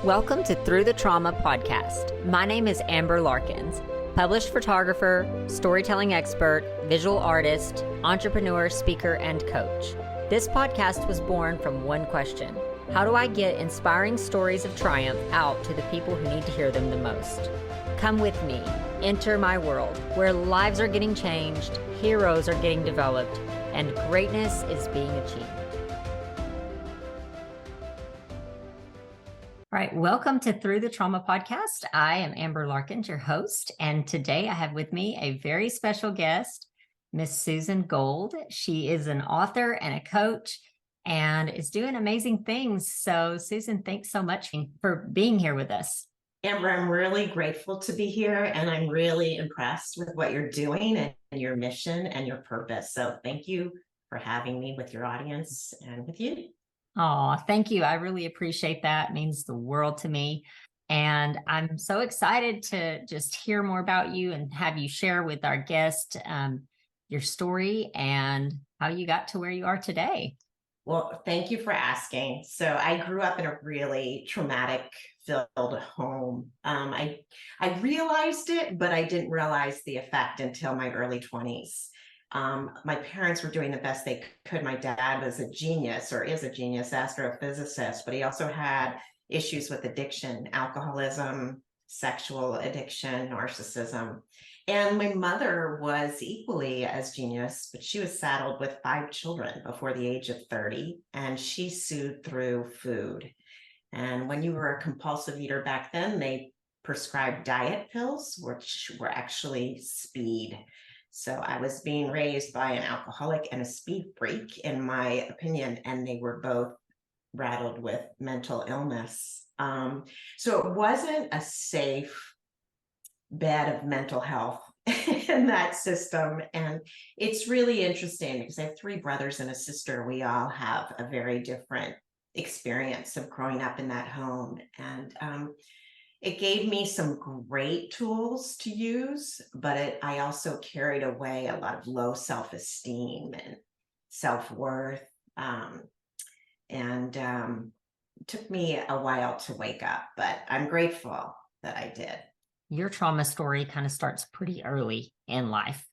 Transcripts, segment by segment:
Welcome to Through the Trauma podcast. My name is Amber Larkins, published photographer, storytelling expert, visual artist, entrepreneur, speaker, and coach. This podcast was born from one question: how do I get inspiring stories of triumph out to the people who need to hear them the most? Come with me, enter my world where lives are getting changed, heroes are getting developed, and greatness is being achieved. All right, welcome to Through the Trauma podcast. I am Amber Larkins, your host, and today I have with me a very special guest, Miss Susan Gold. She is an author and a coach and is doing amazing things. So, Susan, thanks so much for being here with us. Amber, I'm really grateful to be here, and I'm really impressed with what you're doing and your mission and your purpose. So thank you for having me with your audience and with you. Oh, thank you. I really appreciate that. It means the world to me. And I'm so excited to just hear more about you and have you share with our guest your story and how you got to where you are today. Well, thank you for asking. So I grew up in a really traumatic-filled home. I realized it, but I didn't realize the effect until my early 20s. My parents were doing the best they could. My dad was a genius, or is a genius, astrophysicist, but he also had issues with addiction, alcoholism, sexual addiction, narcissism. And my mother was equally as genius, but she was saddled with 5 children before the age of 30, and she sued through food. And when you were a compulsive eater back then, they prescribed diet pills, which were actually speed. So I was being raised by an alcoholic and a speed freak, in my opinion, and they were both rattled with mental illness. So it wasn't a safe bed of mental health in that system. And it's really interesting because I have 3 brothers and a sister. We all have a very different experience of growing up in that home. And it gave me some great tools to use, but I also carried away a lot of low self-esteem and self-worth. And it took me a while to wake up, but I'm grateful that I did. Your trauma story kind of starts pretty early in life,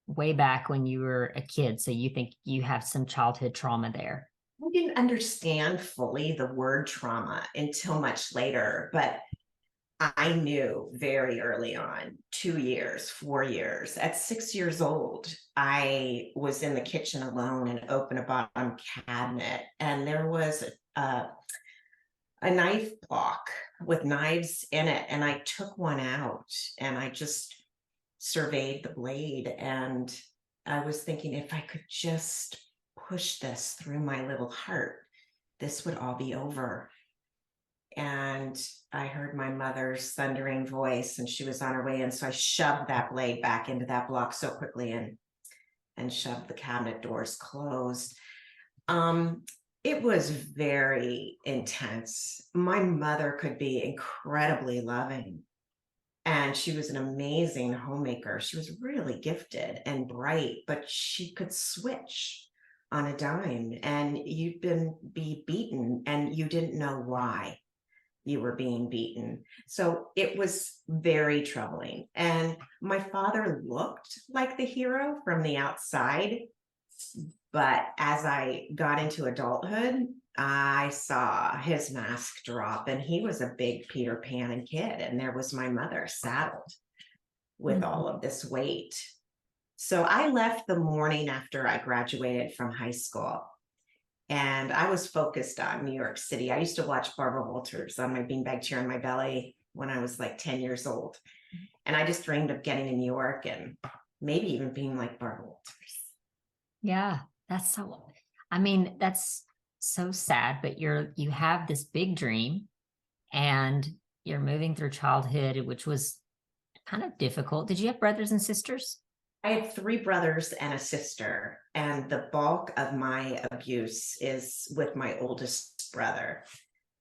way back when you were a kid. So you think you have some childhood trauma there. I didn't understand fully the word trauma until much later, but I knew very early on, 2 years, 4 years. At 6 years old, I was in the kitchen alone and opened a bottom cabinet, and there was a knife block with knives in it, and I took one out and I just surveyed the blade, and I was thinking, if I could just push this through my little heart, this would all be over. And I heard my mother's thundering voice, and she was on her way in, so I shoved that blade back into that block so quickly and shoved the cabinet doors closed. It was very intense. My mother could be incredibly loving, and she was an amazing homemaker. She was really gifted and bright, but she could switch on a dime, and you'd be beaten and you didn't know why you were being beaten. So it was very troubling. And my father looked like the hero from the outside, but as I got into adulthood, I saw his mask drop, and he was a big Peter Pan kid, and there was my mother saddled with all of this weight. So I left the morning after I graduated from high school, and I was focused on New York City. I used to watch Barbara Walters on my beanbag chair in my belly when I was like 10 years old. And I just dreamed of getting to New York and maybe even being like Barbara Walters. Yeah, that's so sad, but you have this big dream and you're moving through childhood, which was kind of difficult. Did you have brothers and sisters? I have 3 brothers and a sister, and the bulk of my abuse is with my oldest brother.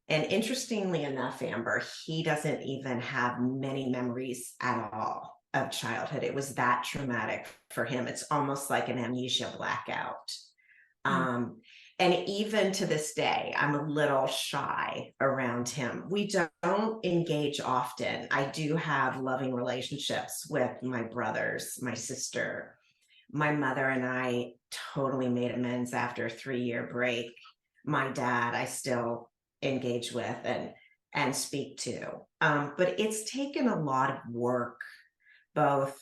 And interestingly enough, Amber, he doesn't even have many memories at all of childhood. It was that traumatic for him. It's almost like an amnesia blackout. And even to this day, I'm a little shy around him. We don't engage often. I do have loving relationships with my brothers, my sister. My mother and I totally made amends after a 3-year break. My dad, I still engage with and speak to. But it's taken a lot of work, both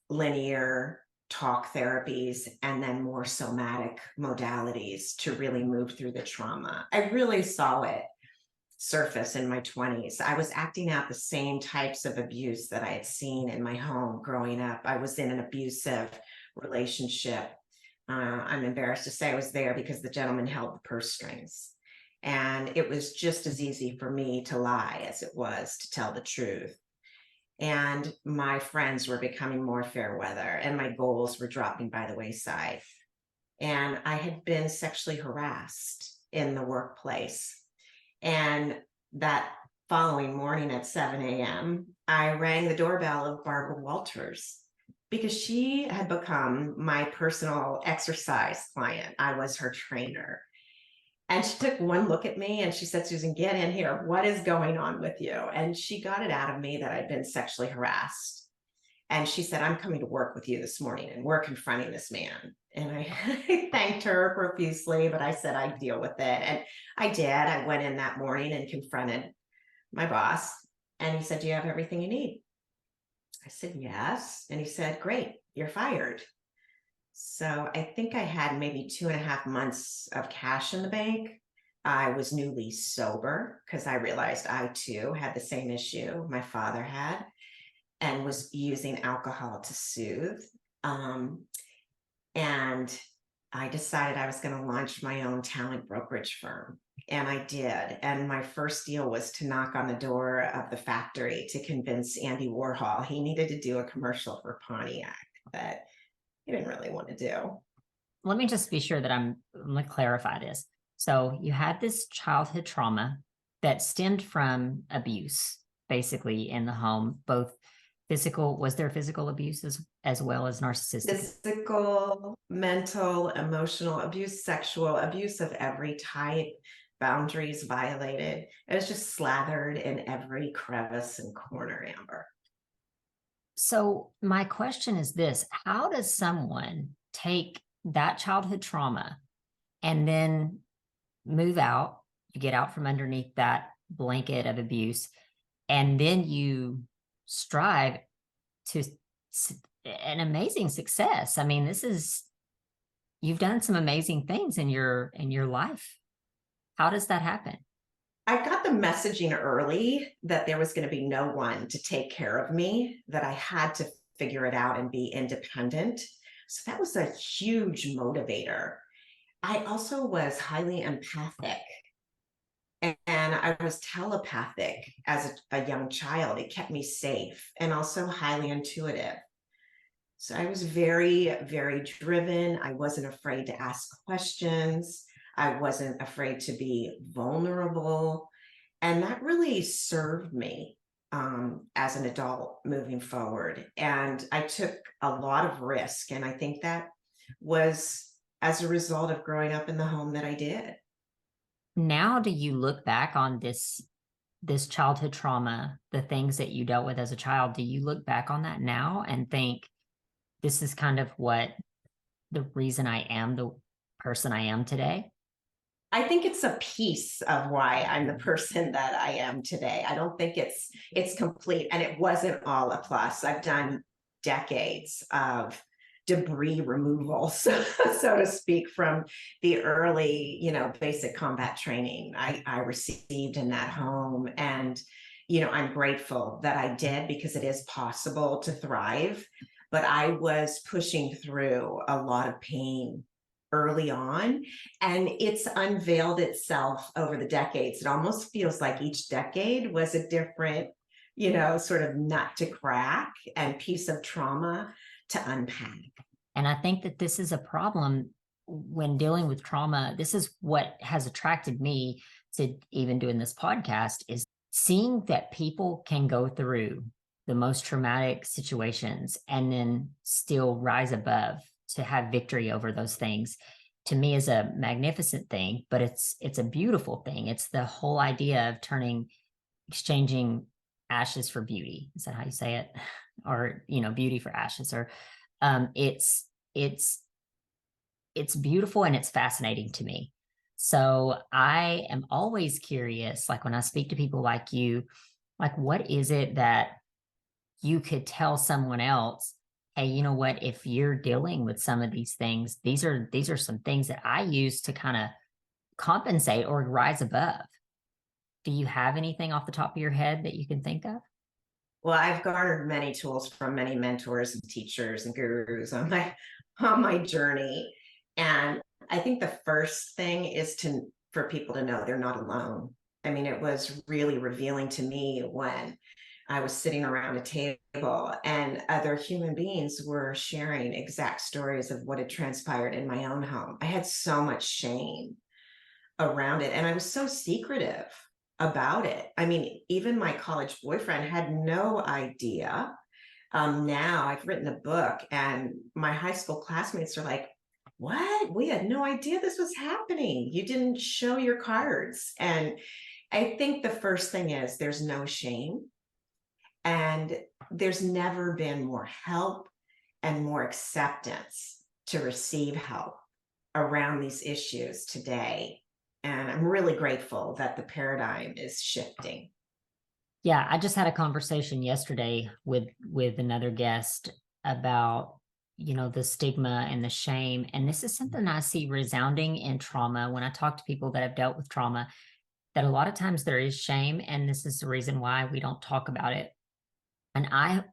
linear talk therapies and then more somatic modalities to really move through the trauma. I really saw it surface in my 20s. I was acting out the same types of abuse that I had seen in my home growing up. I was in an abusive relationship. I'm embarrassed to say I was there because the gentleman held the purse strings. And it was just as easy for me to lie as it was to tell the truth. And my friends were becoming more fair weather, and my goals were dropping by the wayside. And I had been sexually harassed in the workplace. And that following morning at 7 a.m., I rang the doorbell of Barbara Walters because she had become my personal exercise client. I was her trainer. And she took one look at me and she said, Susan, get in here. What is going on with you? And she got it out of me that I'd been sexually harassed. And she said, I'm coming to work with you this morning and we're confronting this man. And I thanked her profusely, but I said I'd deal with it. And I did. I went in that morning and confronted my boss. And he said, do you have everything you need? I said, yes. And he said, great, you're fired. So I think I had maybe 2.5 months of cash in the bank. I was newly sober because I realized I too had the same issue my father had and was using alcohol to soothe. And I decided I was going to launch my own talent brokerage firm. And I did. And my first deal was to knock on the door of the factory to convince Andy Warhol he needed to do a commercial for Pontiac that he didn't really want to do. Let me just be sure that I'm going to clarify this. So you had this childhood trauma that stemmed from abuse, basically in the home, both physical, was there physical abuse as well as narcissistic? Physical, mental, emotional abuse, sexual abuse of every type, boundaries violated. It was just slathered in every crevice and corner, Amber. So my question is this: how does someone take that childhood trauma and then move out, you get out from underneath that blanket of abuse, and then you strive to an amazing success? I mean, you've done some amazing things in your life. How does that happen? I got the messaging early that there was going to be no one to take care of me, that I had to figure it out and be independent. So that was a huge motivator. I also was highly empathic and I was telepathic as a young child. It kept me safe and also highly intuitive. So I was very, very driven. I wasn't afraid to ask questions. I wasn't afraid to be vulnerable. And that really served me as an adult moving forward. And I took a lot of risk. And I think that was as a result of growing up in the home that I did. Now, do you look back on this childhood trauma, the things that you dealt with as a child? Do you look back on that now and think, this is kind of what the reason I am the person I am today? I think it's a piece of why I'm the person that I am today. I don't think it's complete, and it wasn't all a plus. I've done decades of debris removal, so to speak, from the early, basic combat training I received in that home. And, I'm grateful that I did, because it is possible to thrive. But I was pushing through a lot of pain early on, and it's unveiled itself over the decades. It almost feels like each decade was a different, sort of nut to crack and piece of trauma to unpack. And I think that this is a problem when dealing with trauma. This is what has attracted me to even doing this podcast, is seeing that people can go through the most traumatic situations and then still rise above to have victory over those things. to me is a magnificent thing, but it's a beautiful thing. It's the whole idea of exchanging ashes for beauty. Is that how you say it? Or, beauty for ashes, or it's beautiful and it's fascinating to me. So I am always curious, like when I speak to people like you, like what is it that you could tell someone else, hey, you know what, if you're dealing with some of these things, these are some things that I use to kind of compensate or rise above. Do you have anything off the top of your head that you can think of? Well, I've garnered many tools from many mentors and teachers and gurus on my journey. And I think the first thing is for people to know they're not alone. I mean, it was really revealing to me when I was sitting around a table and other human beings were sharing exact stories of what had transpired in my own home. I had so much shame around it, and I was so secretive about it. I mean, even my college boyfriend had no idea. Now I've written a book, and my high school classmates are like, what? We had no idea this was happening. You didn't show your cards. And I think the first thing is there's no shame. And there's never been more help and more acceptance to receive help around these issues today. And I'm really grateful that the paradigm is shifting. Yeah, I just had a conversation yesterday with another guest about, the stigma and the shame. And this is something I see resounding in trauma when I talk to people that have dealt with trauma, that a lot of times there is shame, and this is the reason why we don't talk about it. And I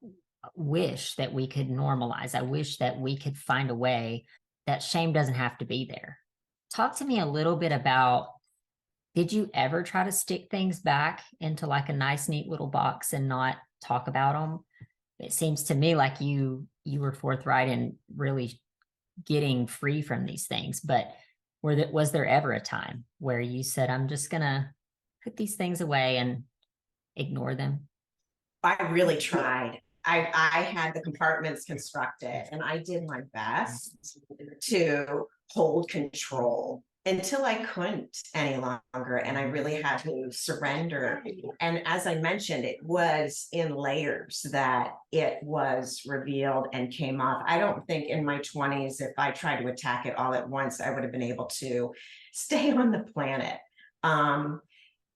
wish that we could normalize. I wish that we could find a way that shame doesn't have to be there. Talk to me a little bit about, did you ever try to stick things back into like a nice, neat little box and not talk about them? It seems to me like you were forthright in really getting free from these things, but was there ever a time where you said, I'm just gonna put these things away and ignore them? I really tried. I had the compartments constructed, and I did my best to hold control until I couldn't any longer. And I really had to surrender. And as I mentioned, it was in layers that it was revealed and came off. I don't think in my 20s, if I tried to attack it all at once, I would have been able to stay on the planet.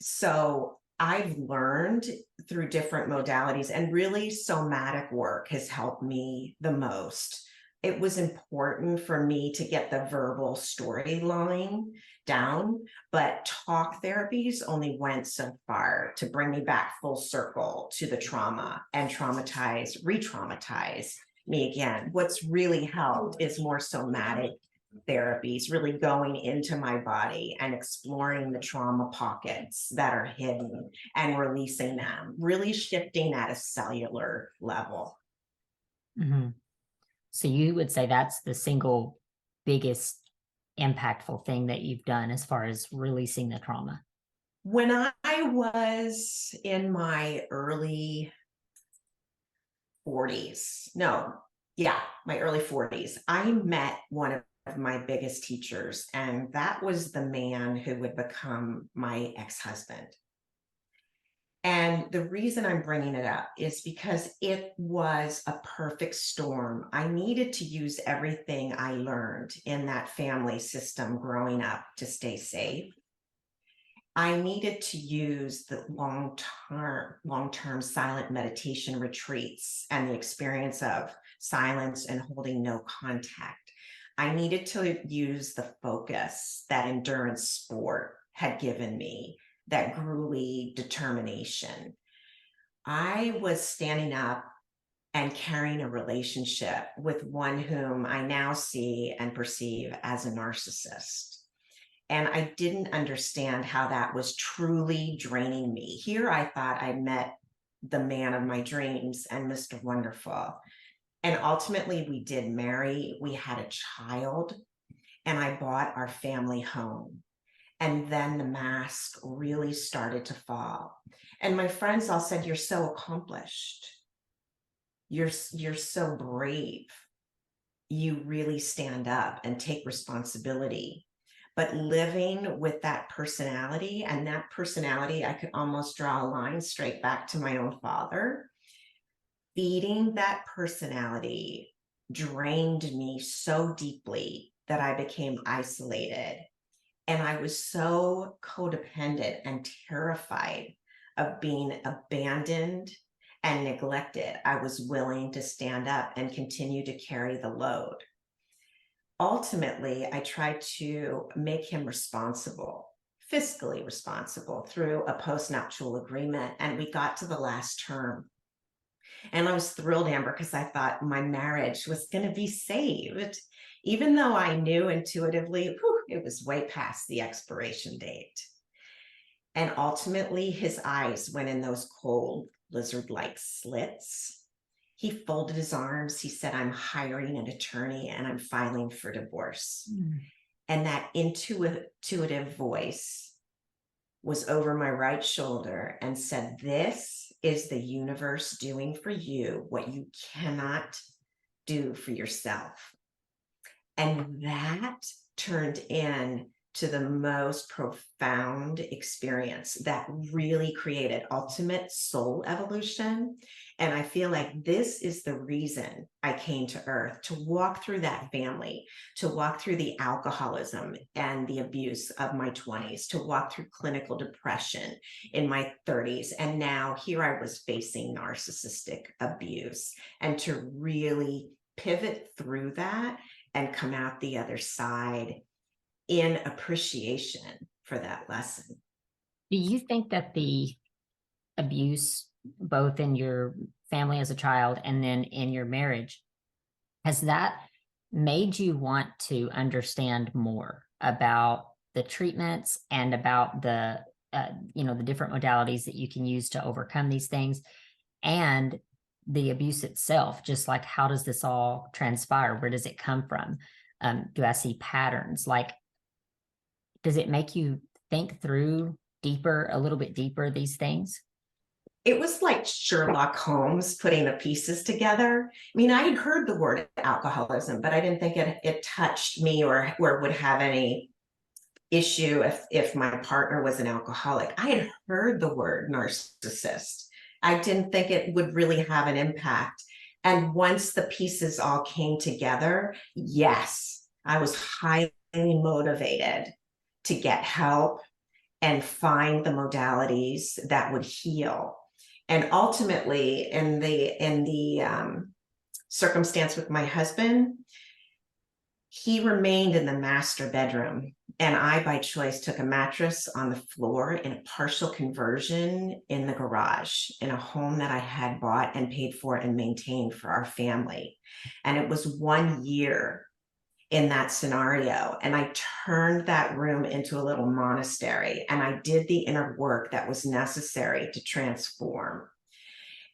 So I've learned through different modalities, and really somatic work has helped me the most. It was important for me to get the verbal storyline down, but talk therapies only went so far to bring me back full circle to the trauma and re-traumatize me again. What's really helped is more somatic therapies, really going into my body and exploring the trauma pockets that are hidden and releasing them, really shifting at a cellular level. Mm-hmm. So you would say that's the single biggest impactful thing that you've done as far as releasing the trauma? When I was in my early 40s, my early 40s, I met one of my biggest teachers, and that was the man who would become my ex-husband. And the reason I'm bringing it up is because it was a perfect storm. I needed to use everything I learned in that family system growing up to stay safe. I needed to use the long-term silent meditation retreats and the experience of silence and holding no contact. I needed to use the focus that endurance sport had given me, that grueling determination. I was standing up and carrying a relationship with one whom I now see and perceive as a narcissist. And I didn't understand how that was truly draining me. Here I thought I met the man of my dreams and Mr. Wonderful. And ultimately we did marry, we had a child, and I bought our family home. And then the mask really started to fall. And my friends all said, you're so accomplished. You're so brave. you really stand up and take responsibility. But living with that personality, and that personality, I could almost draw a line straight back to my own father. Feeding that personality drained me so deeply that I became isolated. And I was so codependent and terrified of being abandoned and neglected. I was willing to stand up and continue to carry the load. Ultimately, I tried to make him responsible, fiscally responsible, through a postnuptial agreement. And we got to the last term. And I was thrilled, Amber, because I thought my marriage was going to be saved, even though I knew intuitively, it was way past the expiration date. And ultimately, his eyes went in those cold, lizard-like slits. He folded his arms. He said, I'm hiring an attorney and I'm filing for divorce. And that intuitive voice was over my right shoulder and said, this is the universe doing for you what you cannot do for yourself. And that turned in to the most profound experience that really created ultimate soul evolution. And I feel like this is the reason I came to Earth, to walk through that family, to walk through the alcoholism and the abuse of my 20s, to walk through clinical depression in my 30s. And now here I was facing narcissistic abuse, and to really pivot through that and come out the other side in appreciation for that lesson. Do you think that the abuse, both in your family as a child and then in your marriage, has that made you want to understand more about the treatments and about the the different modalities that you can use to overcome these things, and the abuse itself? Just like, how does this all transpire? Where does it come from? Do I see patterns? Like, does it make you think through a little bit deeper, these things? It was like Sherlock Holmes putting the pieces together. I mean, I had heard the word alcoholism, but I didn't think it touched me or would have any issue if my partner was an alcoholic. I had heard the word narcissist. I didn't think it would really have an impact. And once the pieces all came together, yes, I was highly motivated to get help and find the modalities that would heal. And ultimately, in the circumstance with my husband, he remained in the master bedroom, and I, by choice, took a mattress on the floor in a partial conversion in the garage in a home that I had bought and paid for and maintained for our family. And it was 1 year in that scenario. And I turned that room into a little monastery, and I did the inner work that was necessary to transform.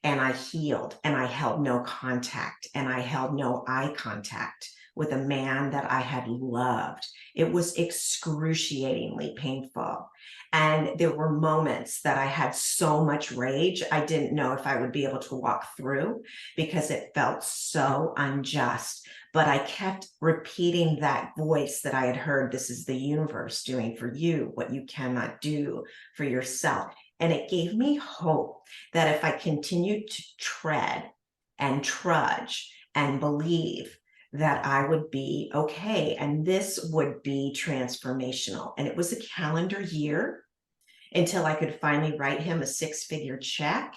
And I healed, and I held no contact, and I held no eye contact with a man that I had loved. It was excruciatingly painful. And there were moments that I had so much rage, I didn't know if I would be able to walk through because it felt so unjust. But I kept repeating that voice that I had heard, this is the universe doing for you what you cannot do for yourself. And it gave me hope that if I continued to tread and trudge and believe, that I would be okay. And this would be transformational. And it was a calendar year until I could finally write him a 6-figure check.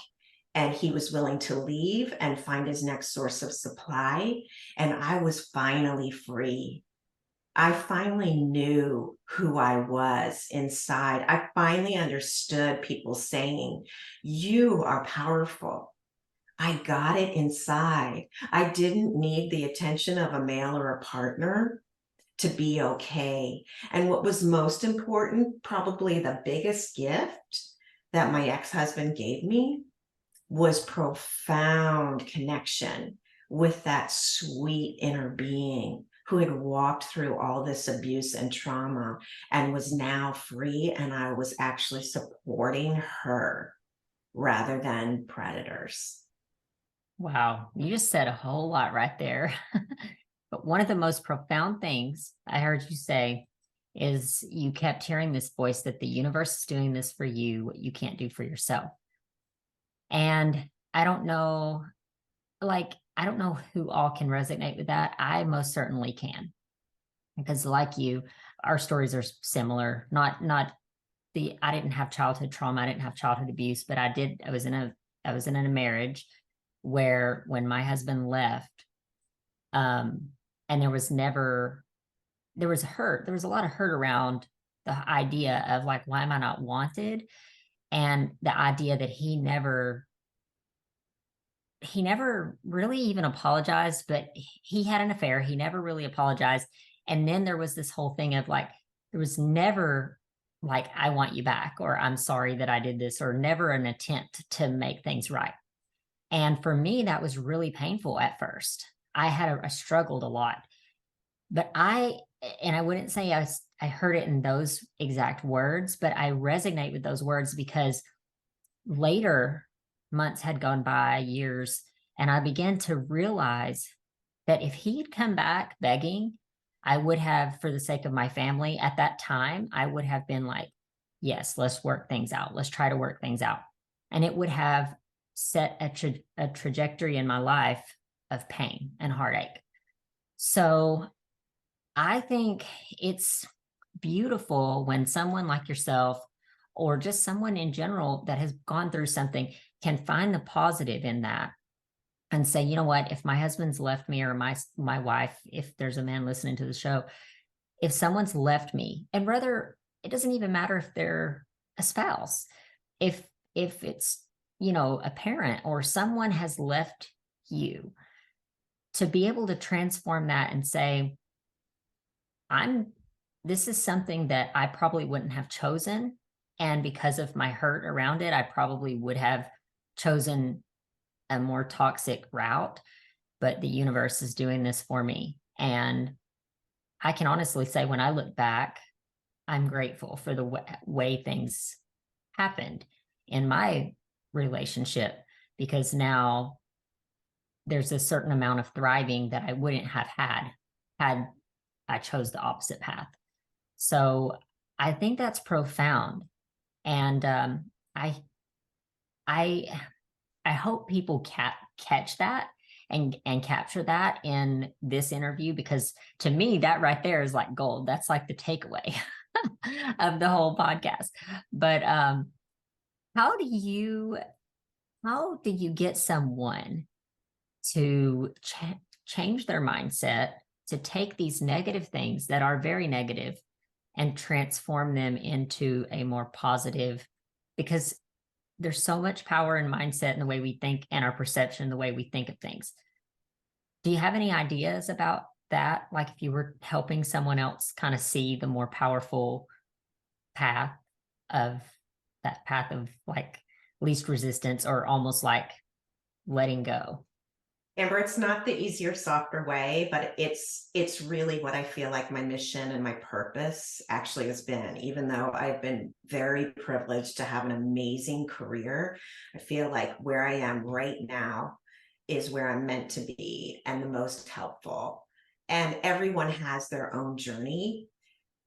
And he was willing to leave and find his next source of supply. And I was finally free. I finally knew who I was inside. I finally understood people saying, you are powerful. I got it inside. I didn't need the attention of a male or a partner to be okay. And what was most important, probably the biggest gift that my ex-husband gave me, was profound connection with that sweet inner being who had walked through all this abuse and trauma and was now free. And I was actually supporting her rather than predators. Wow, you just said a whole lot right there. But one of the most profound things I heard you say is you kept hearing this voice that the universe is doing this for you, what you can't do for yourself. And I don't know, I don't know who all can resonate with that. I most certainly can, because like you, our stories are similar. I didn't have childhood trauma. I didn't have childhood abuse, but I was in a marriage where when my husband left, and there was hurt. There was a lot of hurt around the idea of like, why am I not wanted? And the idea that he never really even apologized, but he had an affair. He never really apologized. And then there was this whole thing of like, there was never like, I want you back, or I'm sorry that I did this, or never an attempt to make things right. And for me, that was really painful at first. I struggled a lot, but I wouldn't say I heard it in those exact words, but I resonate with those words because later months had gone by, years, and I began to realize that if he'd come back begging, I would have, for the sake of my family at that time, I would have been like, yes, let's work things out. Let's try to work things out. And it would have set a trajectory in my life of pain and heartache. So I think it's beautiful when someone like yourself, or just someone in general that has gone through something, can find the positive in that and say, you know what, if my husband's left me, or my wife, if there's a man listening to the show, if someone's left me, and whether it doesn't even matter if they're a spouse, if it's, a parent or someone has left you, to be able to transform that and say, this is something that I probably wouldn't have chosen. And because of my hurt around it, I probably would have chosen a more toxic route, but the universe is doing this for me. And I can honestly say, when I look back, I'm grateful for the way things happened in my relationship, because now there's a certain amount of thriving that I wouldn't have had I chose the opposite path. So I think that's profound. And I hope people catch that and capture that in this interview, because to me, that right there is like gold. That's like the takeaway of the whole podcast. But how do you get someone to change their mindset, to take these negative things that are very negative and transform them into a more positive? Because there's so much power in mindset and the way we think, and our perception, the way we think of things. Do you have any ideas about that? Like if you were helping someone else kind of see the more powerful path of like least resistance, or almost like letting go? Amber, it's not the easier, softer way, but it's really what I feel like my mission and my purpose actually has been. Even though I've been very privileged to have an amazing career, I feel like where I am right now is where I'm meant to be and the most helpful. And everyone has their own journey.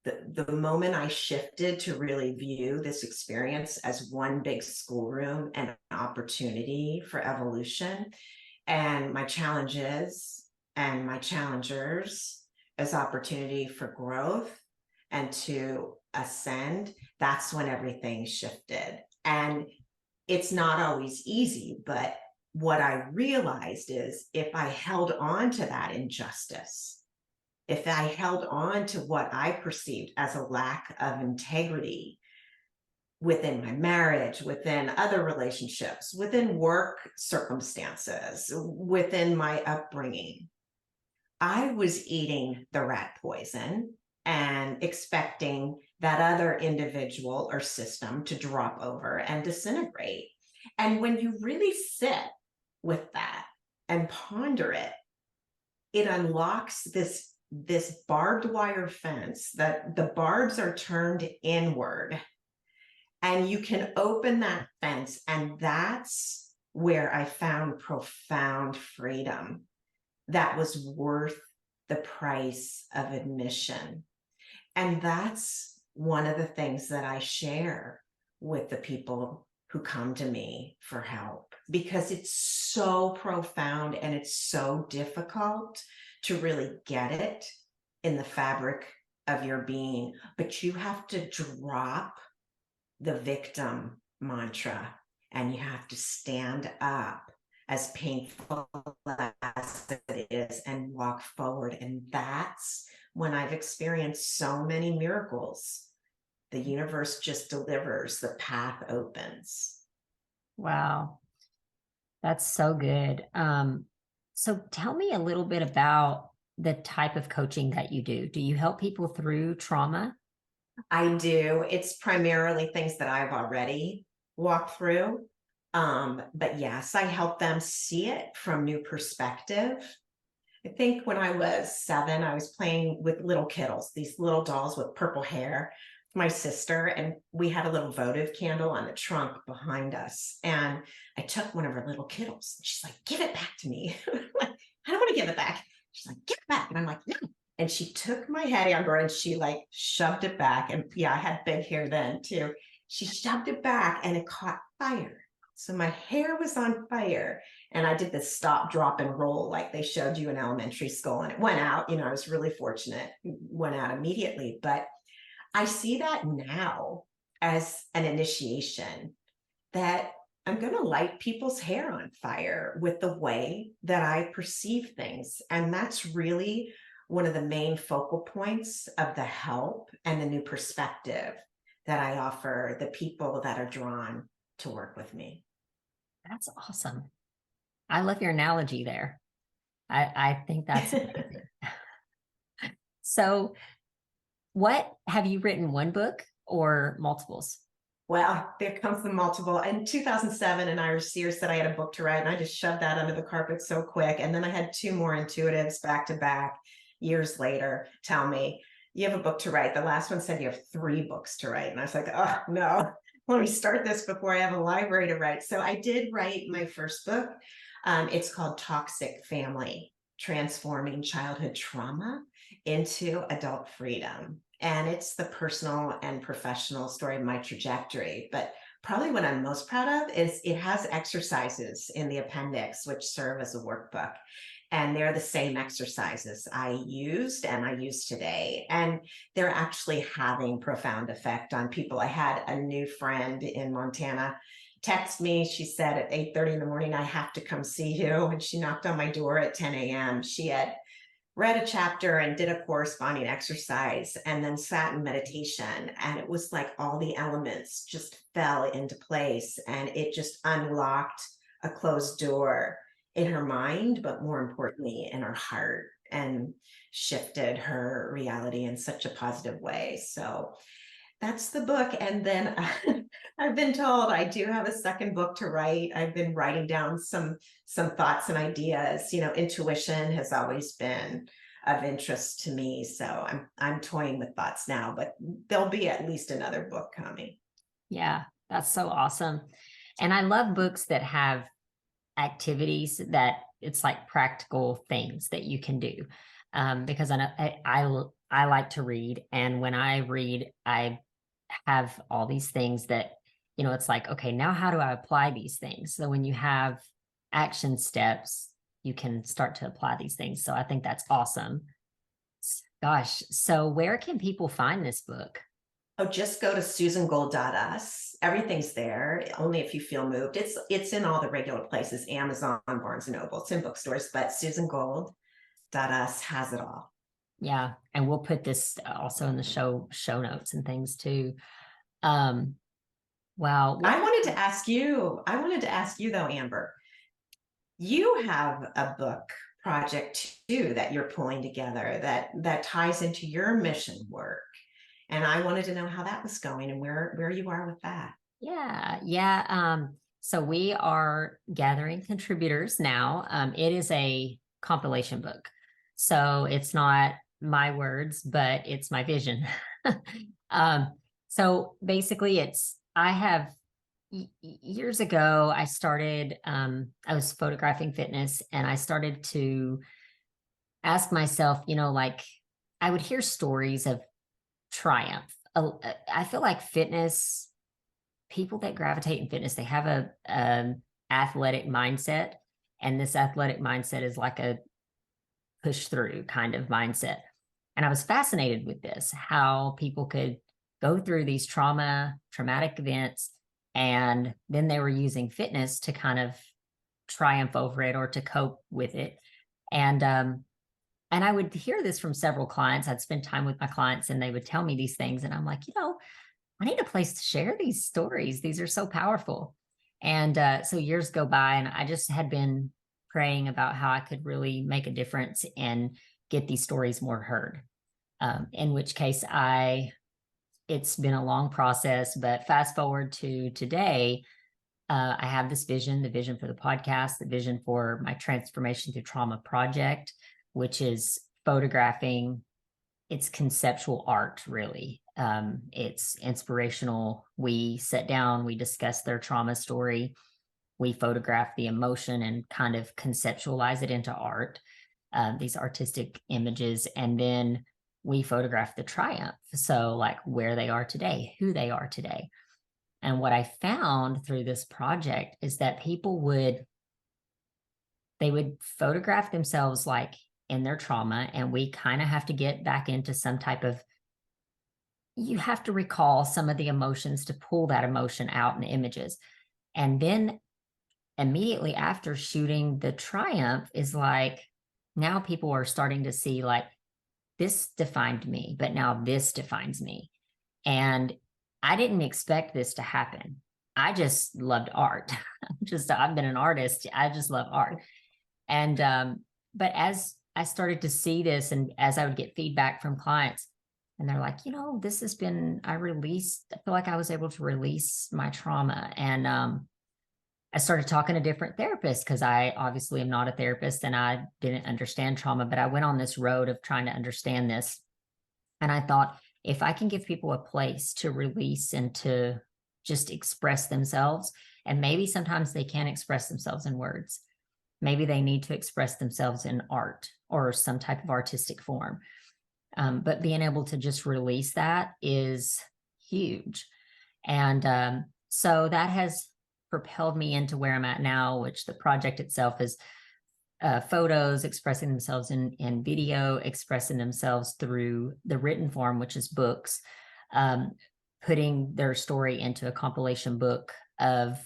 The moment I shifted to really view this experience as one big schoolroom and an opportunity for evolution, and my challenges and my challengers as opportunity for growth and to ascend, that's when everything shifted. And it's not always easy, but what I realized is, if I held on to that injustice, if I held on to what I perceived as a lack of integrity within my marriage, within other relationships, within work circumstances, within my upbringing, I was eating the rat poison and expecting that other individual or system to drop over and disintegrate. And when you really sit with that and ponder it, it unlocks this barbed wire fence that the barbs are turned inward. And you can open that fence, and that's where I found profound freedom that was worth the price of admission. And that's one of the things that I share with the people who come to me for help, because it's so profound and it's so difficult to really get it in the fabric of your being. But you have to drop the victim mantra and you have to stand up, as painful as it is, and walk forward. And that's when I've experienced so many miracles. The universe just delivers, the path opens. Wow. That's so good. So tell me a little bit about the type of coaching that you do. Do you help people through trauma? I do. It's primarily things that I've already walked through. But yes, I help them see it from new perspective. I think when I was 7, I was playing with little kittles, these little dolls with purple hair, my sister, and we had a little votive candle on the trunk behind us. And I took one of her little kittles. And she's like, "Give it back to me." I'm like, "I don't want to give it back." She's like, "Give it back." And I'm like, "No." And she took my head under and she like shoved it back. And yeah, I had big hair then too. She shoved it back and it caught fire. So my hair was on fire. And I did this stop, drop, and roll like they showed you in elementary school. And it went out. I was really fortunate. It went out immediately. But I see that now as an initiation, that I'm going to light people's hair on fire with the way that I perceive things. And that's really one of the main focal points of the help and the new perspective that I offer the people that are drawn to work with me. That's awesome. I love your analogy there. I think that's amazing. So what have you written, one book or multiples? Well, there comes the multiple. In 2007, an Irish seer said I had a book to write, and I just shoved that under the carpet so quick. And then I had 2 more intuitives back to back years later tell me, "You have a book to write." The last one said you have 3 books to write. And I was like, "Oh, no, let me start this before I have a library to write." So I did write my first book. It's called Toxic Family: Transforming Childhood Trauma into Adult Freedom. And it's the personal and professional story of my trajectory. But probably what I'm most proud of is it has exercises in the appendix, which serve as a workbook. And they're the same exercises I used and I use today. And they're actually having profound effect on people. I had a new friend in Montana text me. She said at 8:30 in the morning, "I have to come see you." And she knocked on my door at 10 a.m. She had read a chapter and did a corresponding exercise and then sat in meditation. And it was like all the elements just fell into place and it just unlocked a closed door in her mind, but more importantly, in her heart, and shifted her reality in such a positive way. So that's the book. And then I've been told I do have a second book to write. I've been writing down some thoughts and ideas. Intuition has always been of interest to me. So I'm toying with thoughts now, but there'll be at least another book coming. Yeah, that's so awesome. And I love books that have activities that it's like practical things that you can do. Because I like to read. And when I read, I have all these things that, it's like, okay, now how do I apply these things? So when you have action steps, you can start to apply these things. So I think that's awesome. Gosh, so where can people find this book? Oh, just go to susangold.us. Everything's there. Only if you feel moved. It's in all the regular places, Amazon, Barnes and Noble. It's in bookstores, but susangold.us has it all. Yeah, and we'll put this also in the show notes and things too. Wow. I wanted to ask you though, Amber, you have a book project too that you're pulling together that ties into your mission work. And I wanted to know how that was going and where you are with that. Yeah. So we are gathering contributors now. It is a compilation book. So it's not my words, but it's my vision. So basically years ago, I started, I was photographing fitness and I started to ask myself, like I would hear stories of triumph. I feel like fitness, people that gravitate in fitness, they have a athletic mindset, and this athletic mindset is like a push through kind of mindset. And I was fascinated with this, how people could go through these traumatic events, and then they were using fitness to kind of triumph over it or to cope with it. And I would hear this from several clients. I'd spend time with my clients and they would tell me these things. And I'm like, I need a place to share these stories. These are so powerful. And so years go by, and I just had been praying about how I could really make a difference and get these stories more heard. In which case, it's been a long process, but fast forward to today, I have this vision, the vision for the podcast, the vision for my Transformation Through Trauma project, which is photographing. It's conceptual art, really. It's inspirational. We sit down, we discuss their trauma story, we photograph the emotion and kind of conceptualize it into art, these artistic images, and then we photograph the triumph. So, like where they are today, who they are today. And what I found through this project is that they would photograph themselves like in their trauma, and we kind of have to get back into some type of, you have to recall some of the emotions to pull that emotion out in images. And then immediately after shooting the triumph is like, now people are starting to see like, this defined me, but now this defines me. And I didn't expect this to happen. I just loved art. I've been an artist. I just love art. And, but as I started to see this, and as I would get feedback from clients, and they're like, this has been, I feel like I was able to release my trauma. And I started talking to different therapists, because I obviously am not a therapist and I didn't understand trauma, but I went on this road of trying to understand this. And I thought, if I can give people a place to release and to just express themselves, and maybe sometimes they can't express themselves in words, maybe they need to express themselves in art or some type of artistic form. But being able to just release that is huge. And so that has propelled me into where I'm at now, which the project itself is photos expressing themselves in video, expressing themselves through the written form, which is books, putting their story into a compilation book of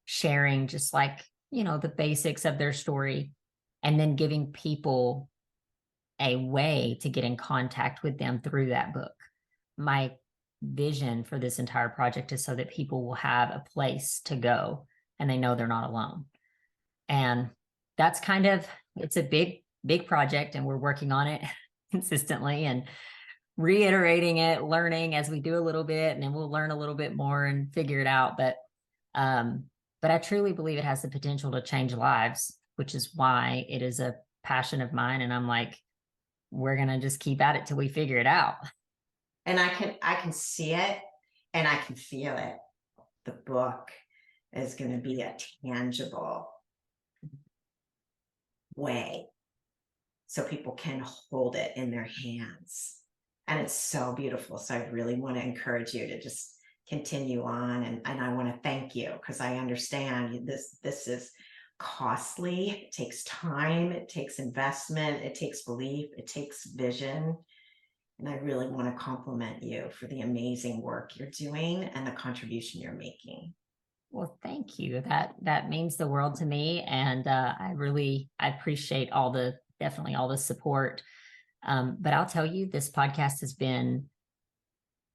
sharing just like, the basics of their story, and then giving people a way to get in contact with them through that book. My vision for this entire project is so that people will have a place to go and they know they're not alone. And that's it's a big project, and we're working on it consistently and reiterating it, learning as we do a little bit, and then we'll learn a little bit more and figure it out. But I truly believe it has the potential to change lives, which is why it is a passion of mine. And I'm like, we're going to just keep at it till we figure it out. And I can see it and I can feel it. The book is going to be a tangible way so people can hold it in their hands. And it's so beautiful. So I really want to encourage you to just continue on. And I want to thank you, because I understand this is costly. It takes time, it takes investment, it takes belief, it takes vision. And I really want to compliment you for the amazing work you're doing and the contribution you're making. Well, thank you. That means the world to me. And I appreciate definitely all the support. But I'll tell you, this podcast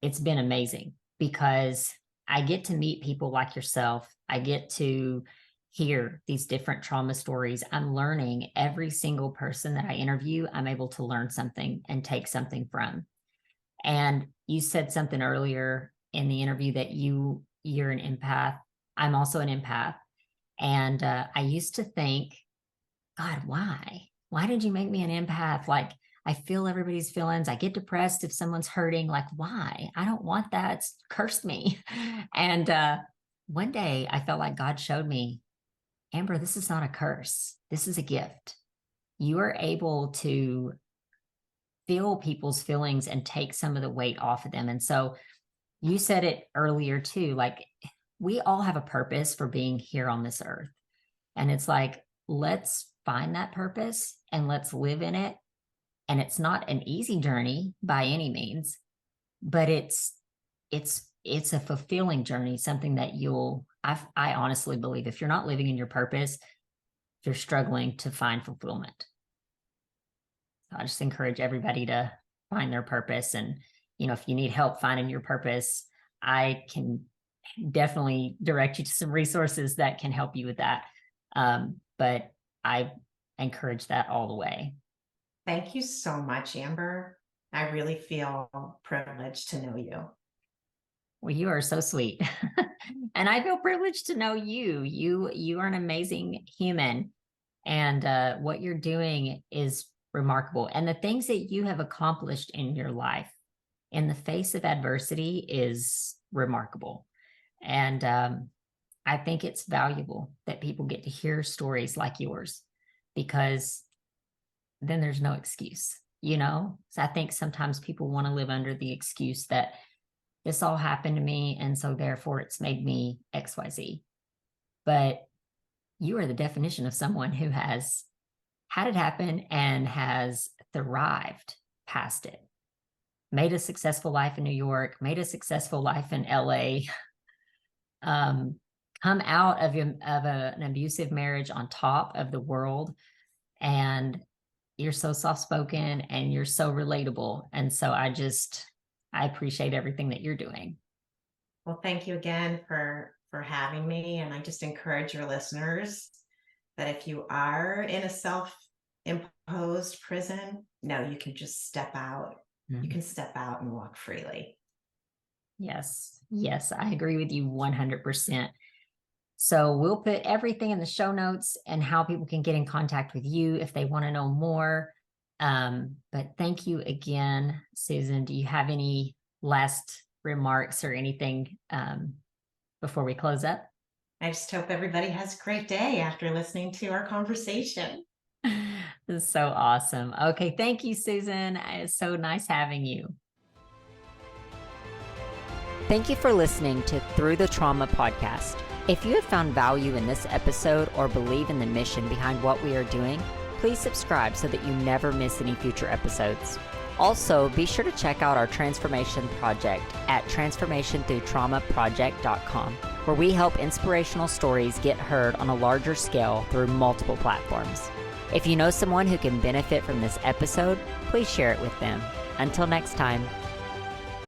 it's been amazing, because I get to meet people like yourself. I get to hear these different trauma stories. I'm learning every single person that I interview. I'm able to learn something and take something from. And you said something earlier in the interview that you're an empath. I'm also an empath. And I used to think, God, why? Why did you make me an empath? Like, I feel everybody's feelings. I get depressed if someone's hurting. Like, why? I don't want that. It's cursed me. And one day I felt like God showed me, Amber, this is not a curse. This is a gift. you are able to feel people's feelings and take some of the weight off of them. And so you said it earlier too, like we all have a purpose for being here on this earth. And it's like, let's find that purpose and let's live in it. And it's not an easy journey by any means, but it's a fulfilling journey, something that I honestly believe if you're not living in your purpose, you're struggling to find fulfillment. So I just encourage everybody to find their purpose. And, if you need help finding your purpose, I can definitely direct you to some resources that can help you with that. But I encourage that all the way. Thank you so much, Amber. I really feel privileged to know you. Well, you are so sweet. And I feel privileged to know you. You are an amazing human. And what you're doing is remarkable. And the things that you have accomplished in your life in the face of adversity is remarkable. And I think it's valuable that people get to hear stories like yours, because then there's no excuse, So I think sometimes people want to live under the excuse that this all happened to me, and so therefore it's made me XYZ. But you are the definition of someone who has had it happen and has thrived past it, made a successful life in New York, made a successful life in LA, come out of an abusive marriage on top of the world. And you're so soft-spoken and you're so relatable. And so I appreciate everything that you're doing. Well, thank you again for having me. And I just encourage your listeners that if you are in a self-imposed prison, you can just step out. Mm-hmm. You can step out and walk freely. Yes, I agree with you 100%. So we'll put everything in the show notes and how people can get in contact with you if they want to know more. But thank you again, Susan. Do you have any last remarks or anything before we close up? I just hope everybody has a great day after listening to our conversation. This is so awesome. Okay, thank you, Susan. It's so nice having you. Thank you for listening to Through the Trauma podcast. If you have found value in this episode or believe in the mission behind what we are doing, please subscribe so that you never miss any future episodes. Also, be sure to check out our transformation project at transformationthroughtraumaproject.com, where we help inspirational stories get heard on a larger scale through multiple platforms. If you know someone who can benefit from this episode, please share it with them. Until next time.